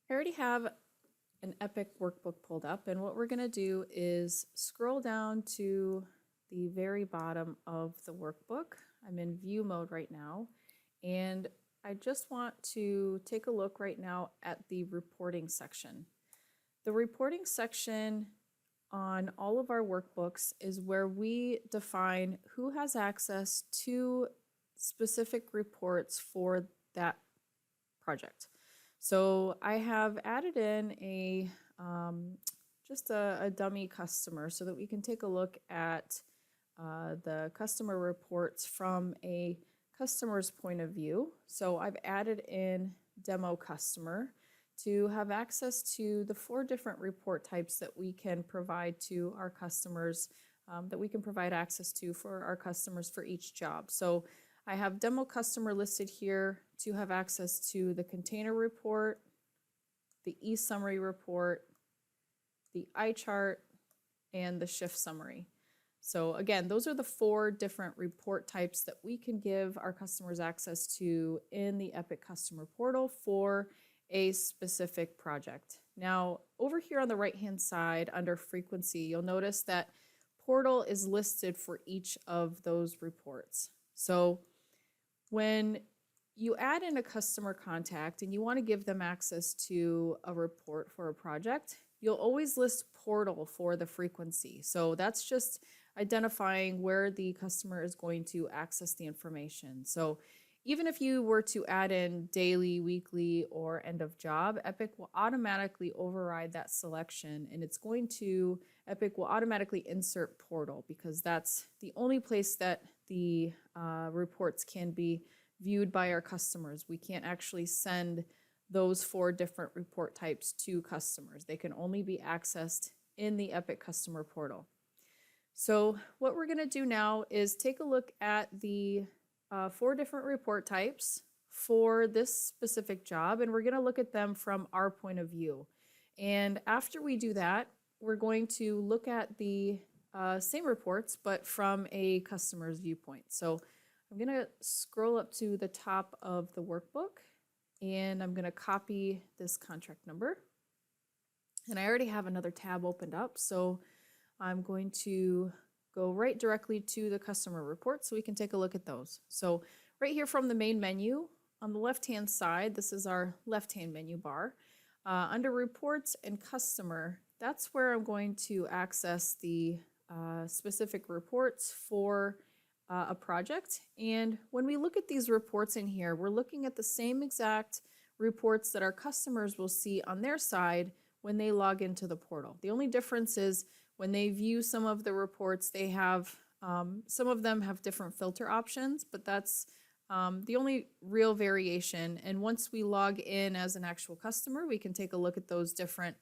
I already have an Epic workbook pulled up, and what we're going to do is scroll down to the very bottom of the workbook. I'm in view mode right now, and I just want to take a look right now at the reporting section. The reporting section on all of our workbooks is where we define who has access to specific reports for that project. So I have added in just a dummy customer so that we can take a look at the customer reports from a customer's point of view. So I've added in demo customer to have access to the 4 different report types that we can provide to our customers, that we can provide access to for our customers for each job. So I have demo customer listed here to have access to the container report, the e-summary report, the iChart, and the shift summary. So again, those are the 4 different report types that we can give our customers access to in the Epic Customer Portal for a specific project. Now, over here on the right-hand side under frequency, you'll notice that Portal is listed for each of those reports. So when you add in a customer contact and you want to give them access to a report for a project, you'll always list Portal for the frequency. So that's just identifying where the customer is going to access the information. So even if you were to add in daily, weekly, or end of job, Epic will automatically override that selection, and Epic will automatically insert Portal because that's the only place that the reports can be viewed by our customers. We can't actually send those 4 different report types to customers. They can only be accessed in the Epic Customer Portal. So what we're going to do now is take a look at the 4 different report types for this specific job, and we're going to look at them from our point of view. And after we do that, we're going to look at the same reports, but from a customer's viewpoint. So I'm going to scroll up to the top of the workbook, and I'm going to copy this contract number. And I already have another tab opened up, so I'm going to go right directly to the customer report so we can take a look at those. So right here from the main menu, on the left-hand side, this is our left-hand menu bar. Under reports and customer, that's where I'm going to access the specific reports for a project. And when we look at these reports in here, we're looking at the same exact reports that our customers will see on their side when they log into the portal. The only difference is when they view some of the reports, they have, some of them have different filter options, but that's the only real variation. And once we log in as an actual customer, we can take a look at those different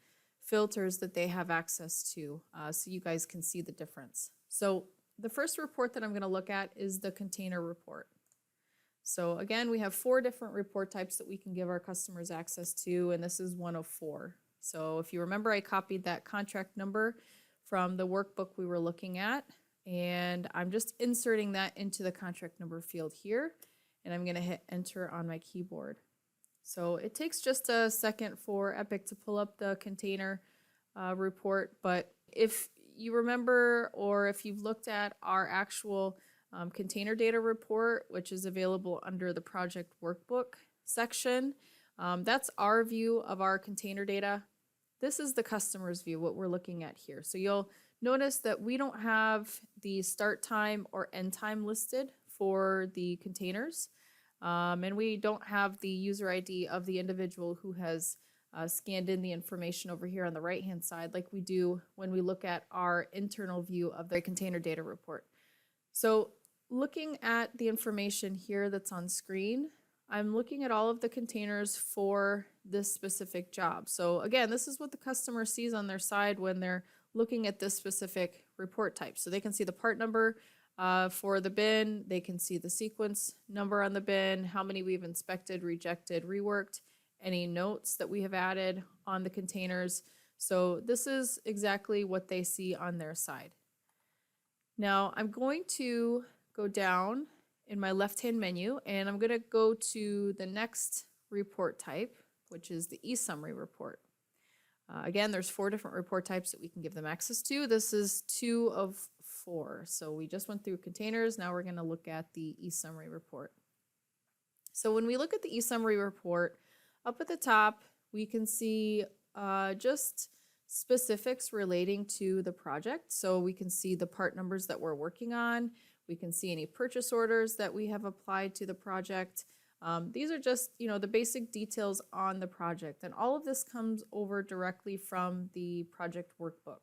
filters that they have access to, so you guys can see the difference. So the first report that I'm going to look at is the container report. So again, we have 4 different report types that we can give our customers access to, and this is one of 4. So if you remember, I copied that contract number from the workbook we were looking at, and I'm just inserting that into the contract number field here, and I'm going to hit enter on my keyboard. So it takes just a second for Epic to pull up the container report, but if you remember, or if you've looked at our actual container data report, which is available under the project workbook section, that's our view of our container data. This is the customer's view, what we're looking at here. So you'll notice that we don't have the start time or end time listed for the containers. And we don't have the user ID of the individual who has scanned in the information over here on the right-hand side like we do when we look at our internal view of the container data report. So looking at the information here that's on screen, I'm looking at all of the containers for this specific job. So again, this is what the customer sees on their side when they're looking at this specific report type. So they can see the part number for the bin, they can see the sequence number on the bin, how many we've inspected, rejected, reworked, any notes that we have added on the containers. So this is exactly what they see on their side. Now I'm going to go down in my left-hand menu, and I'm going to go to the next report type which is the e-summary report. Again, there's 4 different report types that we can give them access to. This is 2 of 4. So we just went through containers. Now we're going to look at the e-summary report. So when we look at the e-summary report, up at the top, we can see just specifics relating to the project. So we can see the part numbers that we're working on. We can see any purchase orders that we have applied to the project. These are just, the basic details on the project. And all of this comes over directly from the project workbook.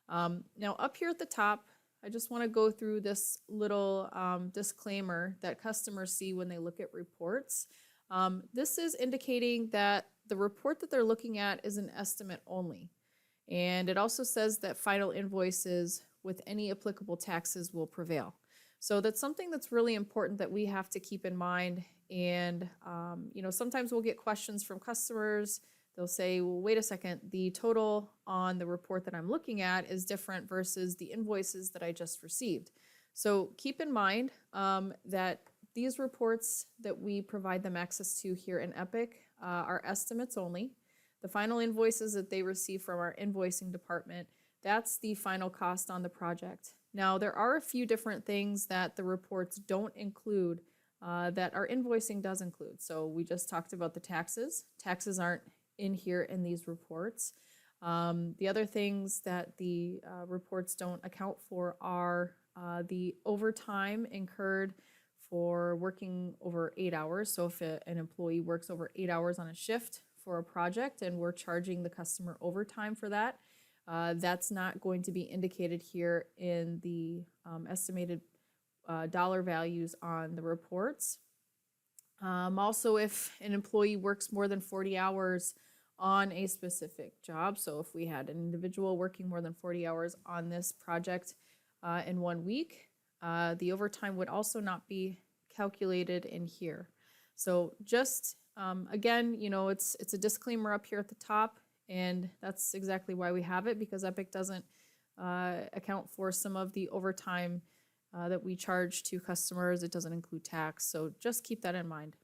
Now up here at the top, I just want to go through this little disclaimer that customers see when they look at reports. This is indicating that the report that they're looking at is an estimate only. And it also says that final invoices with any applicable taxes will prevail. So that's something that's really important that we have to keep in mind. And, sometimes we'll get questions from customers. They'll say, well, wait a second, the total on the report that I'm looking at is different versus the invoices that I just received. So keep in mind that these reports that we provide them access to here in Epic are estimates only. The final invoices that they receive from our invoicing department, that's the final cost on the project. Now, there are a few different things that the reports don't include that our invoicing does include. So we just talked about the taxes. Taxes aren't in here in these reports. The other things that the reports don't account for are the overtime incurred for working over 8 hours. So if an employee works over 8 hours on a shift for a project and we're charging the customer overtime for that, that's not going to be indicated here in the estimated dollar values on the reports. Also, if an employee works more than 40 hours on a specific job, so if we had an individual working more than 40 hours on this project in 1 week, the overtime would also not be calculated in here. So just, again, it's a disclaimer up here at the top, and that's exactly why we have it, because Epic doesn't account for some of the overtime that we charge to customers. It doesn't include tax, so just keep that in mind.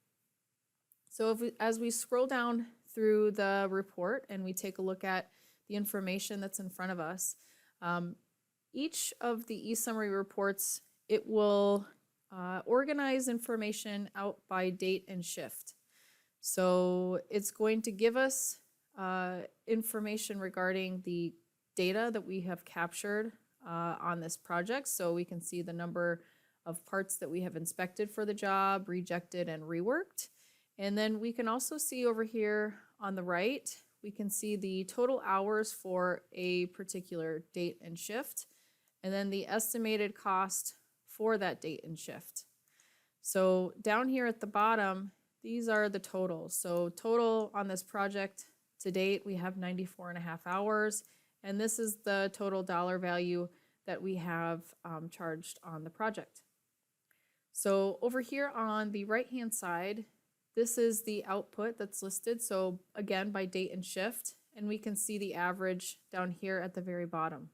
So as we scroll down through the report and we take a look at the information that's in front of us, each of the e-summary reports, it will organize information out by date and shift. So it's going to give us information regarding the data that we have captured on this project. So we can see the number of parts that we have inspected for the job, rejected, and reworked. And then we can also see over here on the right, we can see the total hours for a particular date and shift, and then the estimated cost for that date and shift. So down here at the bottom, these are the totals. So total on this project to date, we have 94.5 hours, and this is the total dollar value that we have charged on the project. So over here on the right-hand side, this is the output that's listed. So again, by date and shift, and we can see the average down here at the very bottom.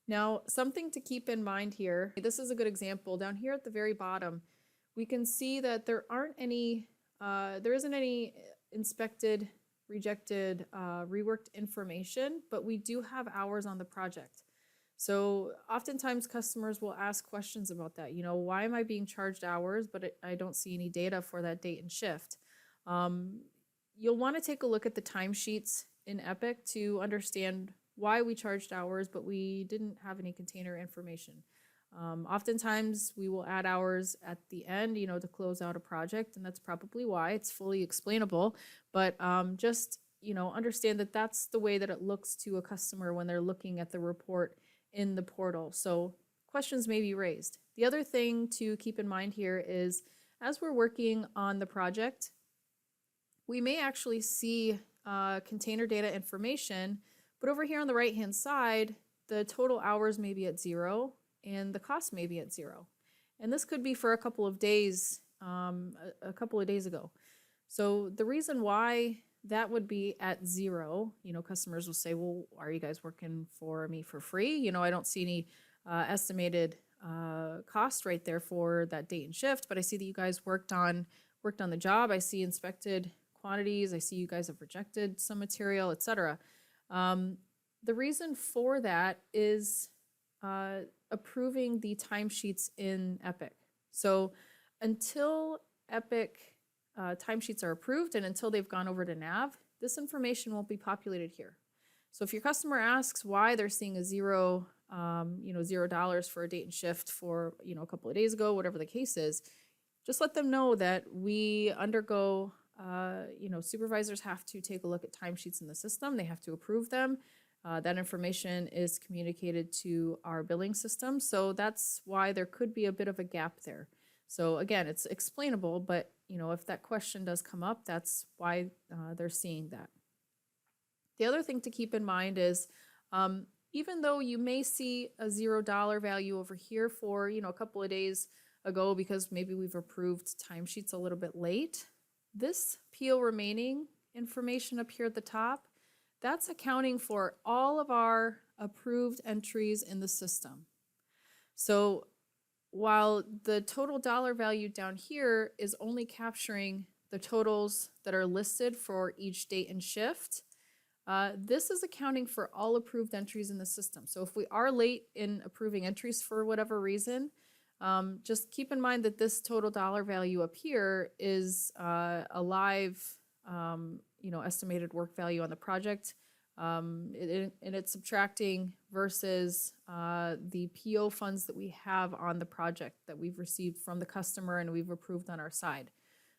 Now, something to keep in mind here, this is a good example. Down here at the very bottom, we can see that there isn't any inspected, rejected, reworked information, but we do have hours on the project. So oftentimes customers will ask questions about that. Why am I being charged hours, but I don't see any data for that date and shift? You'll want to take a look at the timesheets in Epic to understand why we charged hours, but we didn't have any container information. Oftentimes we will add hours at the end, to close out a project, and that's probably why. It's fully explainable, but just, understand that that's the way that it looks to a customer when they're looking at the report in the portal. So questions may be raised. The other thing to keep in mind here is as we're working on the project, we may actually see container data information, but over here on the right-hand side, the total hours may be at 0 and the cost may be at 0. And this could be for a couple of days, ago. So the reason why that would be at 0, customers will say, well, are you guys working for me for free? I don't see any estimated cost right there for that date and shift, but I see that you guys worked on the job. I see inspected quantities. I see you guys have rejected some material, etc. The reason for that is approving the timesheets in Epic. So until Epic timesheets are approved and until they've gone over to Nav, this information won't be populated here. So if your customer asks why they're seeing a $0 for a date and shift for, a couple of days ago, whatever the case is, just let them know that we undergo, supervisors have to take a look at timesheets in the system. They have to approve them. That information is communicated to our billing system. So that's why there could be a bit of a gap there. So again, it's explainable, but if that question does come up, that's why they're seeing that. The other thing to keep in mind is even though you may see a $0 value over here for a couple of days ago because maybe we've approved timesheets a little bit late, this PO remaining information up here at the top, that's accounting for all of our approved entries in the system. So while the total dollar value down here is only capturing the totals that are listed for each date and shift, this is accounting for all approved entries in the system. So if we are late in approving entries for whatever reason, just keep in mind that this total dollar value up here is a live, estimated work value on the project. And it's subtracting versus the PO funds that we have on the project that we've received from the customer and we've approved on our side.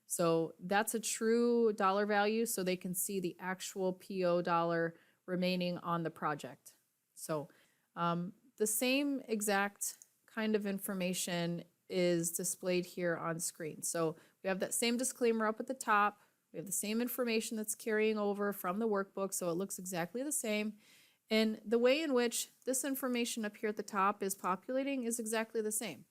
So that's a true dollar value so they can see the actual PO dollar remaining on the project. So the same exact kind of information is displayed here on screen. So we have that same disclaimer up at the top. We have the same information that's carrying over from the workbook, so it looks exactly the same. And the way in which this information up here at the top is populating is exactly the same.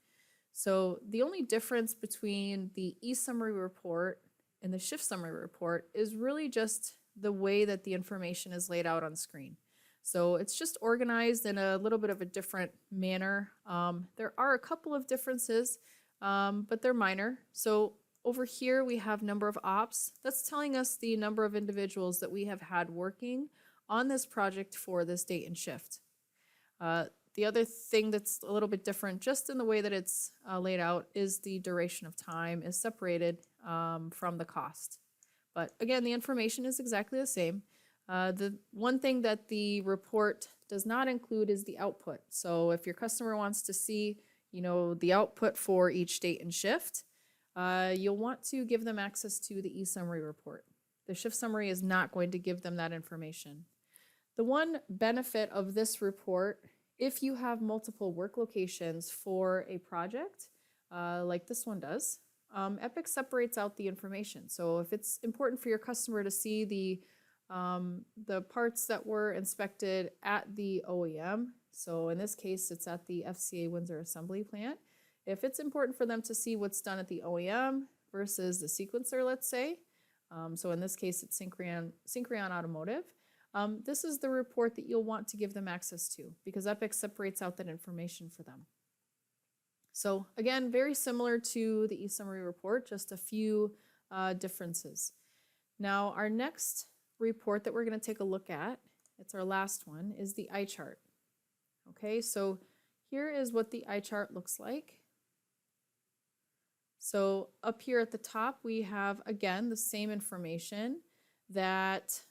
So the only difference between the e-summary report and the shift summary report is really just the way that the information is laid out on screen. So it's just organized in a little bit of a different manner. There are a couple of differences, but they're minor. So over here we have number of ops. That's telling us the number of individuals that we have had working on this project for this date and shift. The other thing that's a little bit different just in the way that it's laid out is the duration of time is separated from the cost. But again, the information is exactly the same. The one thing that the report does not include is the output. So if your customer wants to see, the output for each date and shift, you'll want to give them access to the e-summary report. The shift summary is not going to give them that information. The one benefit of this report, if you have multiple work locations for a project, like this one does, Epic separates out the information. So if it's important for your customer to see the parts that were inspected at the OEM, so in this case, it's at the FCA Windsor Assembly Plant. If it's important for them to see what's done at the OEM versus the sequencer, let's say, so in this case, it's Syncreon Automotive, this is the report that you'll want to give them access to because Epic separates out that information for them. So again, very similar to the e-summary report, just a few differences. Now, our next report that we're going to take a look at, it's our last one, is the eye chart. Okay, so here is what the eye chart looks like. So up here at the top, we have, again, the same information that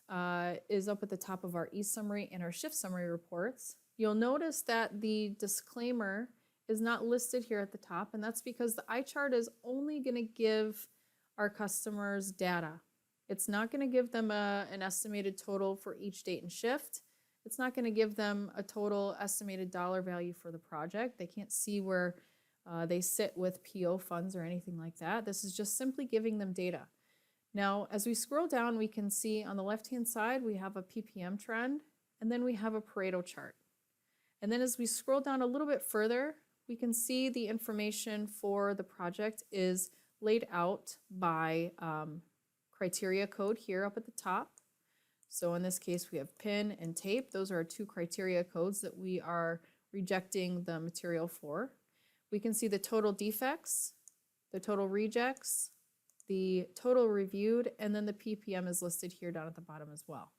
is up at the top of our e-summary and our shift summary reports. You'll notice that the disclaimer is not listed here at the top, and that's because the eye chart is only going to give our customers data. It's not going to give them an estimated total for each date and shift. It's not going to give them a total estimated dollar value for the project. They can't see where they sit with PO funds or anything like that. This is just simply giving them data. Now, as we scroll down, we can see on the left-hand side, we have a PPM trend, and then we have a Pareto chart. And then as we scroll down a little bit further, we can see the information for the project is laid out by criteria code here up at the top. So in this case, we have pin and tape. Those are our two criteria codes that we are rejecting the material for. We can see the total defects, the total rejects, the total reviewed, and then the PPM is listed here down at the bottom as well.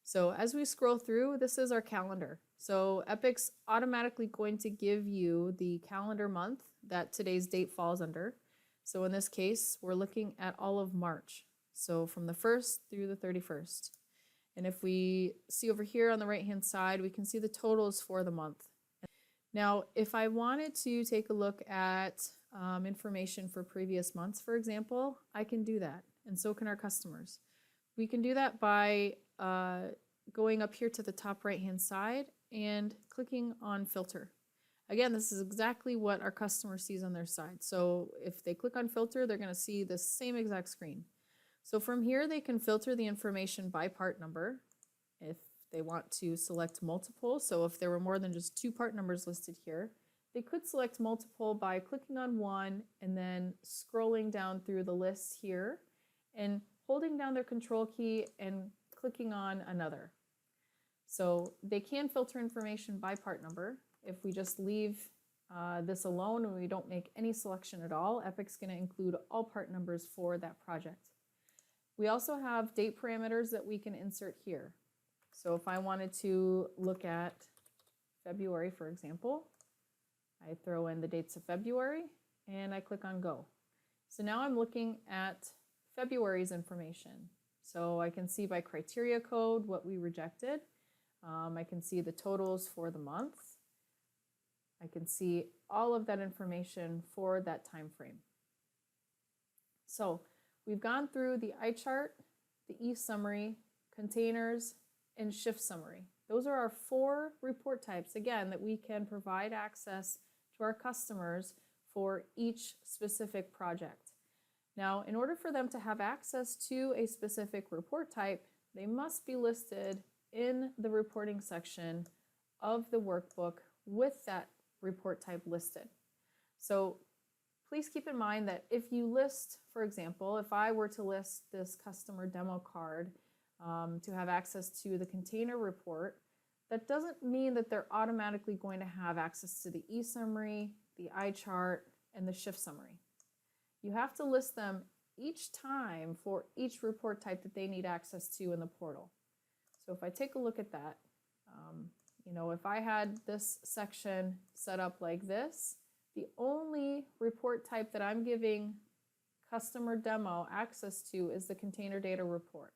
So as we scroll through, this is our calendar. So Epic's automatically going to give you the calendar month that today's date falls under. So in this case, we're looking at all of March. So from the 1st through the 31st. And if we see over here on the right-hand side, we can see the totals for the month. Now, if I wanted to take a look at information for previous months, for example, I can do that, and so can our customers. We can do that by going up here to the top right-hand side and clicking on Filter. Again, this is exactly what our customer sees on their side. So if they click on Filter, they're going to see the same exact screen. So from here, they can filter the information by part number if they want to select multiple. So if there were more than just 2 part numbers listed here, they could select multiple by clicking on one and then scrolling down through the list here and holding down their control key and clicking on another. So they can filter information by part number. If we just leave this alone and we don't make any selection at all, Epic's going to include all part numbers for that project. We also have date parameters that we can insert here. So if I wanted to look at February, for example, I throw in the dates of February and I click on Go. So now I'm looking at February's information. So I can see by criteria code what we rejected. I can see the totals for the month. I can see all of that information for that time frame. So we've gone through the eye chart, the e-summary, containers, and shift summary. Those are our 4 report types, again, that we can provide access to our customers for each specific project. Now, in order for them to have access to a specific report type, they must be listed in the reporting section of the workbook with that report type listed. So please keep in mind that if you list, for example, if I were to list this customer demo card to have access to the container report, that doesn't mean that they're automatically going to have access to the e-summary, the eye chart, and the shift summary. You have to list them each time for each report type that they need access to in the portal. So if I take a look at that, you know, if I had this section set up like this, the only report type that I'm giving customer demo access to is the container data report.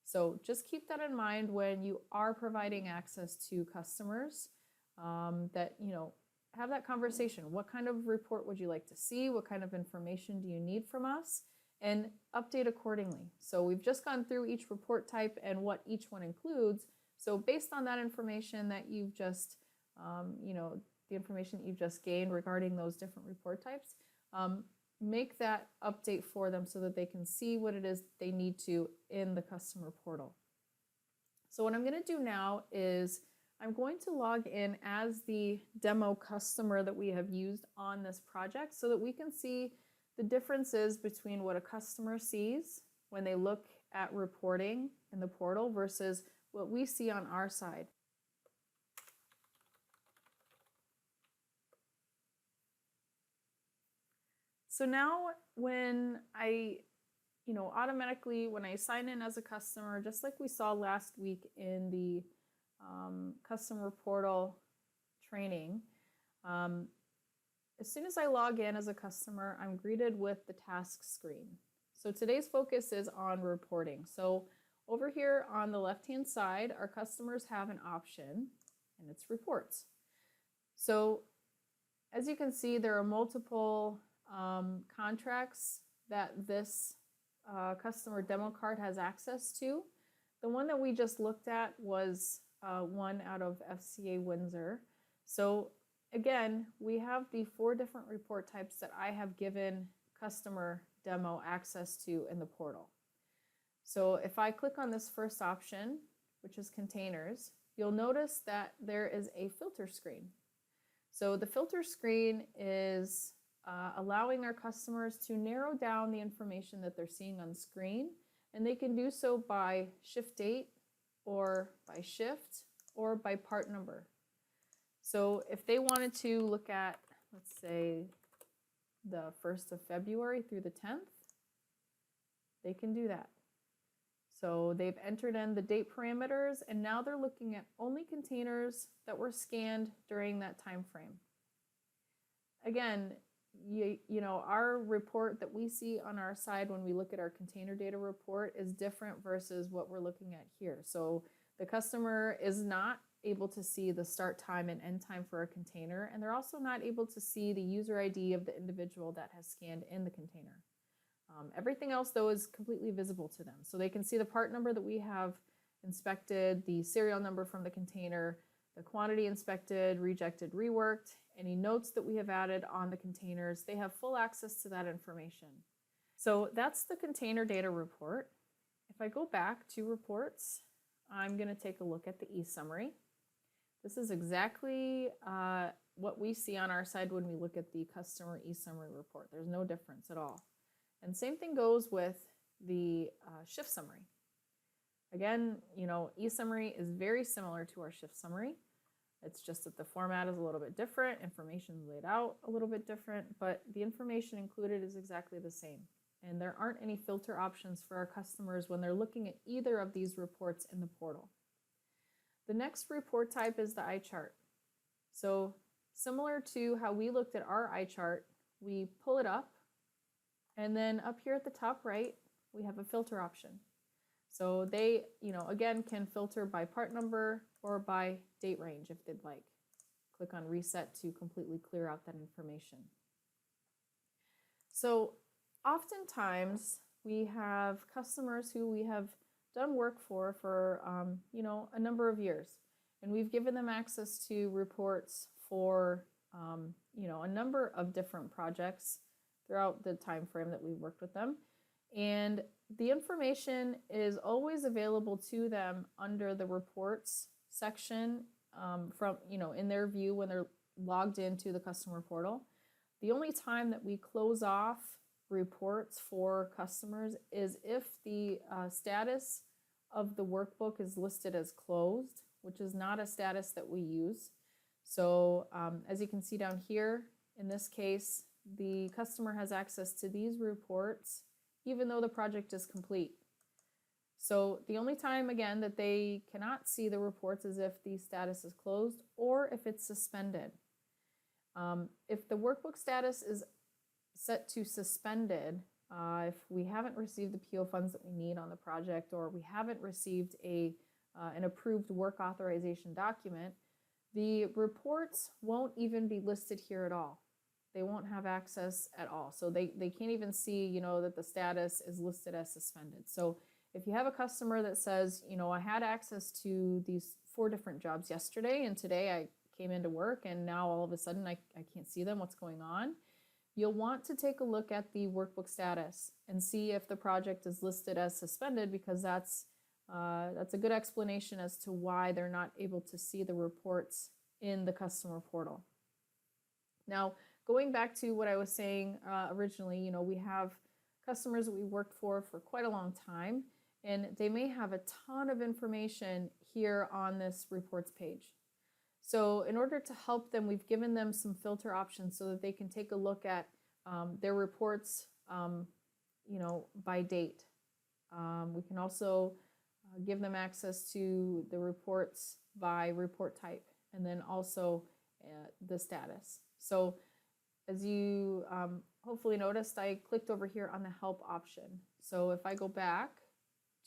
So just keep that in mind when you are providing access to customers, that, you know, have that conversation. What kind of report would you like to see? What kind of information do you need from us? And update accordingly. So we've just gone through each report type and what each one includes. So based on that information that you've just, you know, the information that you've just gained regarding those different report types, make that update for them so that they can see what it is they need to in the customer portal. So what I'm going to do now is I'm going to log in as the demo customer that we have used on this project so that we can see the differences between what a customer sees when they look at reporting in the portal versus what we see on our side. So now when I, you know, automatically when I sign in as a customer, just like we saw last week in the customer portal training, as soon as I log in as a customer, I'm greeted with the task screen. So today's focus is on reporting. So over here on the left-hand side, our customers have an option, and it's reports. So as you can see, there are multiple contracts that this customer demo card has access to. The one that we just looked at was one out of FCA Windsor. So again, we have the 4 different report types that I have given customer demo access to in the portal. So if I click on this first option, which is containers, you'll notice that there is a filter screen. So the filter screen is allowing our customers to narrow down the information that they're seeing on screen, and they can do so by shift date or by shift or by part number. So if they wanted to look at, let's say, the 1st of February through the 10th, they can do that. So they've entered in the date parameters, and now they're looking at only containers that were scanned during that time frame. Again, you know, our report that we see on our side when we look at our container data report is different versus what we're looking at here. So the customer is not able to see the start time and end time for a container, and they're also not able to see the user ID of the individual that has scanned in the container. Everything else, though, is completely visible to them. So they can see the part number that we have inspected, the serial number from the container, the quantity inspected, rejected, reworked, any notes that we have added on the containers. They have full access to that information. So that's the container data report. If I go back to reports, I'm going to take a look at the eSummary. This is exactly what we see on our side when we look at the customer eSummary report. There's no difference at all. And same thing goes with the shift summary. Again, you know, eSummary is very similar to our shift summary. It's just that the format is a little bit different, information is laid out a little bit different, but the information included is exactly the same. And there aren't any filter options for our customers when they're looking at either of these reports in the portal. The next report type is the eye chart. So similar to how we looked at our eye chart, we pull it up, and then up here at the top right, we have a filter option. So they, you know, again, can filter by part number or by date range if they'd like. Click on reset to completely clear out that information. So oftentimes we have customers who we have done work for you know, a number of years, and we've given them access to reports for you know, a number of different projects throughout the time frame that we've worked with them. And the information is always available to them under the reports section from, you know, in their view when they're logged into the customer portal. The only time that we close off reports for customers is if the status of the workbook is listed as closed, which is not a status that we use. So as you can see down here, in this case, the customer has access to these reports even though the project is complete. So the only time, again, that they cannot see the reports is if the status is closed or if it's suspended. If the workbook status is set to suspended, if we haven't received the PO funds that we need on the project, or we haven't received an approved work authorization document, the reports won't even be listed here at all. They won't have access at all. So they can't even see, you know, that the status is listed as suspended. So if you have a customer that says, you know, I had access to these 4 different jobs yesterday, and today I came into work and now all of a sudden I can't see them, what's going on? You'll want to take a look at the workbook status and see if the project is listed as suspended, because that's a good explanation as to why they're not able to see the reports in the customer portal. Now, going back to what I was saying originally, you know, we have customers that we worked for quite a long time, and they may have a ton of information here on this reports page. So in order to help them, we've given them some filter options so that they can take a look at their reports, you know, by date. We can also give them access to the reports by report type, and then also the status. So as you hopefully noticed, I clicked over here on the help option. So if I go back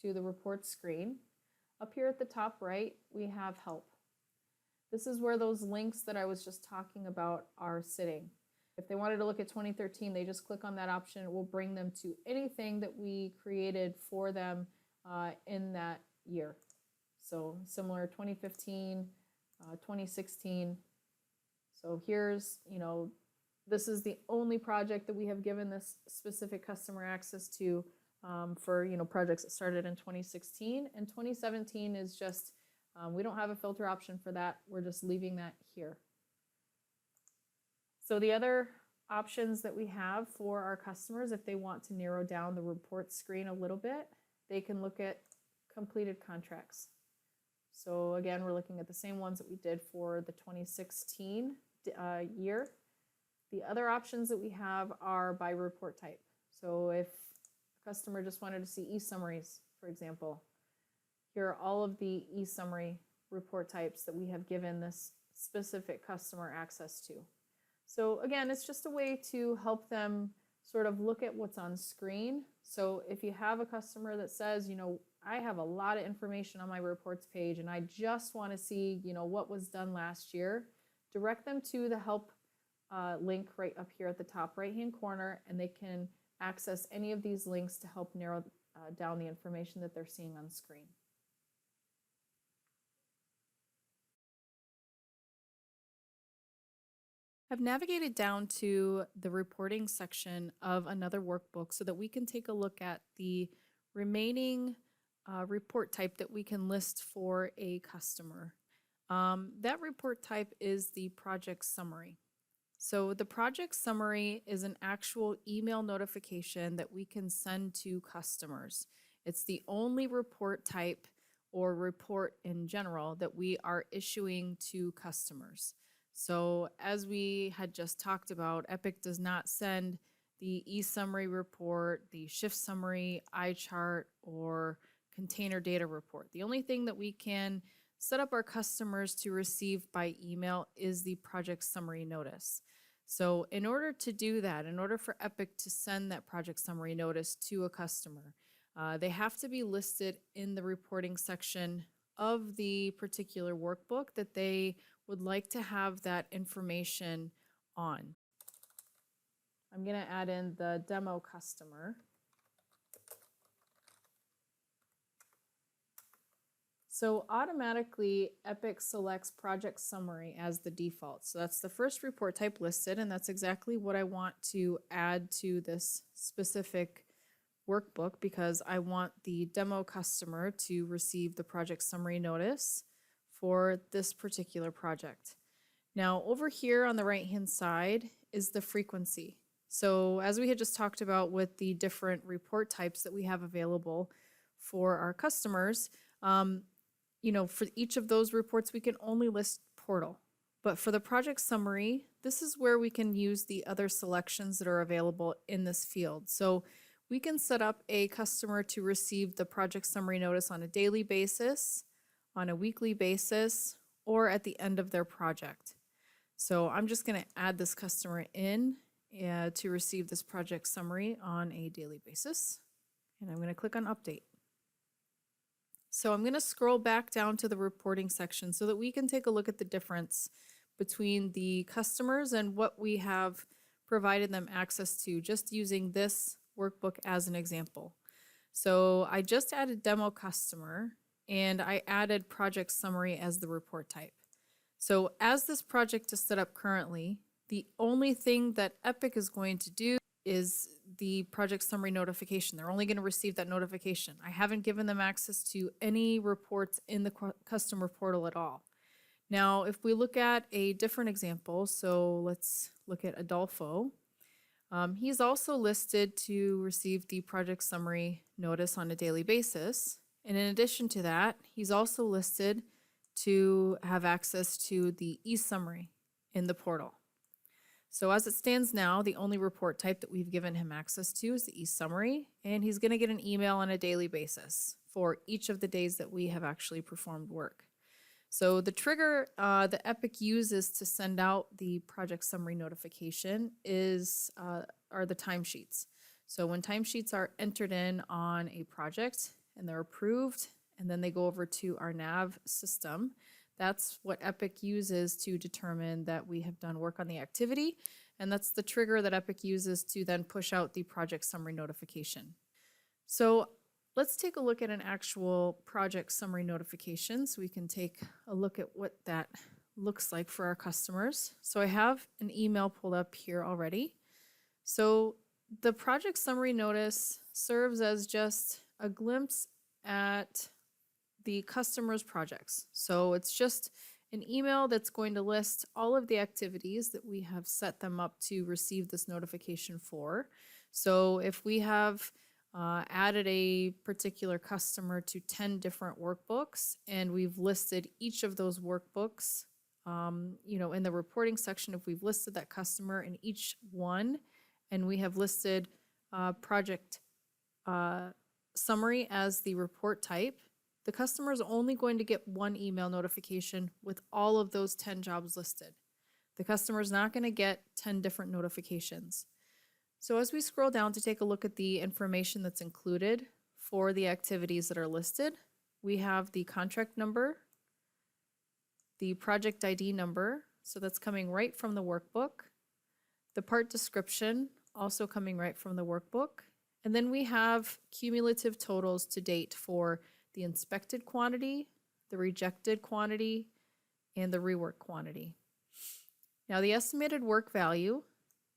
to the report screen, up here at the top right, we have help. This is where those links that I was just talking about are sitting. If they wanted to look at 2013, they just click on that option. It will bring them to anything that we created for them in that year. So similar 2015, 2016. So here's, you know, this is the only project that we have given this specific customer access to for, you know, projects that started in 2016, and 2017 is just, we don't have a filter option for that. We're just leaving that here. So the other options that we have for our customers, if they want to narrow down the report screen a little bit, they can look at completed contracts. So again, we're looking at the same ones that we did for the 2016 year. The other options that we have are by report type. So if A customer just wanted to see e-summaries, for example. Here are all of the e-summary report types that we have given this specific customer access to. So again, it's just a way to help them sort of look at what's on screen. So if you have a customer that says, I have a lot of information on my reports page and I just want to see, what was done last year, direct them to the help link right up here at the top right-hand corner, and they can access any of these links to help narrow down the information that they're seeing on screen. I've navigated down to the reporting section of another workbook so that we can take a look at the remaining report type that we can list for a customer. That report type is the project summary. So the project summary is an actual email notification that we can send to customers. It's the only report type or report in general that we are issuing to customers. So as we had just talked about, Epic does not send the e-summary report, the shift summary, iChart, or container data report. The only thing that we can set up our customers to receive by email is the project summary notice. So in order to do that, in order for Epic to send that project summary notice to a customer, they have to be listed in the reporting section of the particular workbook that they would like to have that information on. I'm going to add in the demo customer. So automatically Epic selects project summary as the default. So that's the first report type listed, and that's exactly what I want to add to this specific workbook because I want the demo customer to receive the project summary notice for this particular project. Now over here on the right hand side is the frequency. So as we had just talked about with the different report types that we have available for our customers, for each of those reports we can only list portal. But for the project summary, this is where we can use the other selections that are available in this field. So we can set up a customer to receive the project summary notice on a daily basis, on a weekly basis, or at the end of their project. So I'm just going to add this customer in to receive this project summary on a daily basis. And I'm going to click on update. So I'm going to scroll back down to the reporting section so that we can take a look at the difference between the customers and what we have provided them access to, just using this workbook as an example. So I just added demo customer and I added project summary as the report type. So as this project is set up currently, the only thing that Epic is going to do is the project summary notification. They're only going to receive that notification. I haven't given them access to any reports in the customer portal at all. Now, if we look at a different example, so let's look at Adolfo. He's also listed to receive the project summary notice on a daily basis. And in addition to that, he's also listed to have access to the e-summary in the portal. So as it stands now, the only report type that we've given him access to is the e-summary, and he's going to get an email on a daily basis for each of the days that we have actually performed work. So the trigger that Epic uses to send out the project summary notification are the timesheets. So when timesheets are entered in on a project and they're approved, and then they go over to our nav system, that's what Epic uses to determine that we have done work on the activity, and that's the trigger that Epic uses to then push out the project summary notification. So let's take a look at an actual project summary notification so we can take a look at what that looks like for our customers. So I have an email pulled up here already. So the project summary notice serves as just a glimpse at the customer's projects. So it's just an email that's going to list all of the activities that we have set them up to receive this notification for. So if we have added a particular customer to 10 different workbooks and we've listed each of those workbooks, in the reporting section, if we've listed that customer in each one and we have listed project summary as the report type, the customer is only going to get one email notification with all of those 10 jobs listed. The customer is not going to get 10 different notifications. So as we scroll down to take a look at the information that's included for the activities that are listed, we have the contract number, the project ID number, so that's coming right from the workbook, the part description, also coming right from the workbook, and then we have cumulative totals to date for the inspected quantity, the rejected quantity, and the rework quantity. Now the estimated work value,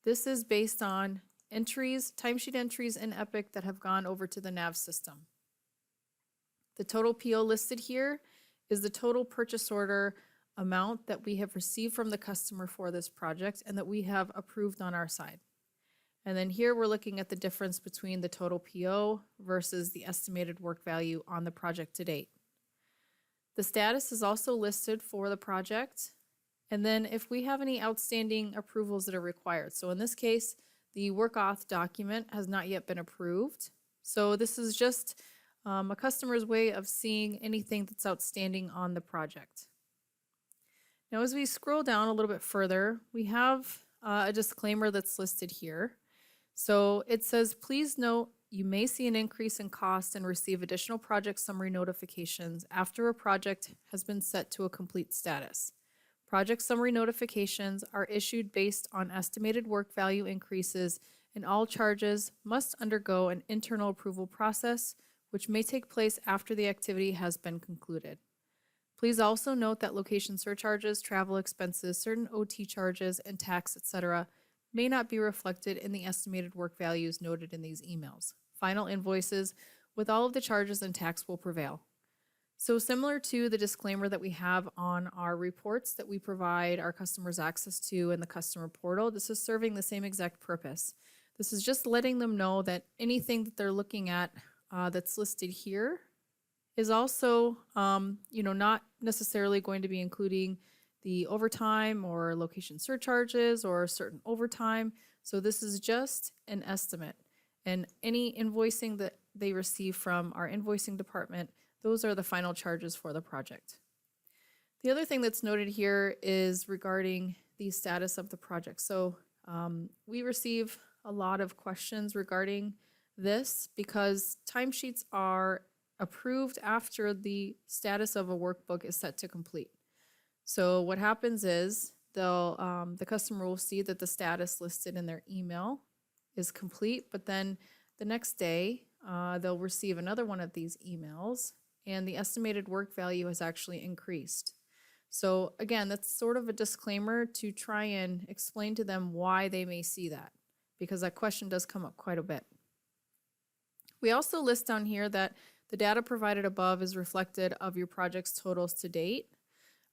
this is based on timesheet entries in Epic that have gone over to the NAV system. The total PO listed here is the total purchase order amount that we have received from the customer for this project and that we have approved on our side. And then here we're looking at the difference between the total PO versus the estimated work value on the project to date. The status is also listed for the project. And then if we have any outstanding approvals that are required. So in this case, the work auth document has not yet been approved. So this is just a customer's way of seeing anything that's outstanding on the project. Now, as we scroll down a little bit further, we have a disclaimer that's listed here. So it says, please note you may see an increase in cost and receive additional project summary notifications after a project has been set to a complete status. Project summary notifications are issued based on estimated work value increases, and all charges must undergo an internal approval process, which may take place after the activity has been concluded. Please also note that location surcharges, travel expenses, certain OT charges, and tax, etc., may not be reflected in the estimated work values noted in these emails. Final invoices with all of the charges and tax will prevail. So similar to the disclaimer that we have on our reports that we provide our customers access to in the customer portal, this is serving the same exact purpose. This is just letting them know that anything that they're looking at that's listed here is also, not necessarily going to be including the overtime or location surcharges or certain overtime. So this is just an estimate. And any invoicing that they receive from our invoicing department, those are the final charges for the project. The other thing that's noted here is regarding the status of the project. So we receive a lot of questions regarding this because timesheets are approved after the status of a workbook is set to complete. So what happens is the customer will see that the status listed in their email is complete, but then the next day they'll receive another one of these emails and the estimated work value has actually increased. So again, that's sort of a disclaimer to try and explain to them why they may see that, because that question does come up quite a bit. We also list down here that the data provided above is reflected of your project's totals to date.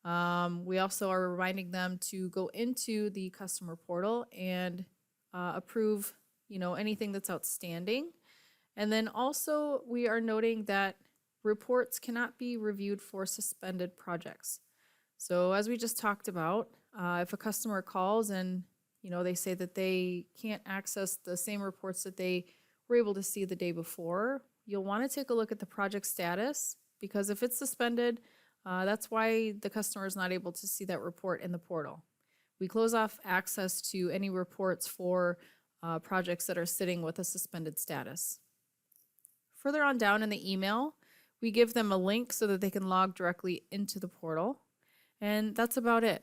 We also are reminding them to go into the customer portal and approve, anything that's outstanding. And then also we are noting that reports cannot be reviewed for suspended projects. So as we just talked about, if a customer calls and, they say that they can't access the same reports that they were able to see the day before, you'll want to take a look at the project status, because if it's suspended, that's why the customer is not able to see that report in the portal. We close off access to any reports for projects that are sitting with a suspended status. Further on down in the email, we give them a link so that they can log directly into the portal, and that's about it.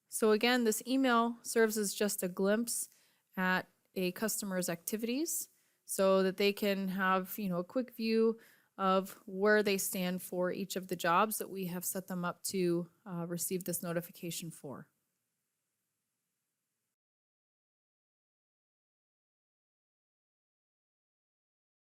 So again, this email serves as just a glimpse at a customer's activities so that they can have, a quick view of where they stand for each of the jobs that we have set them up to receive this notification for.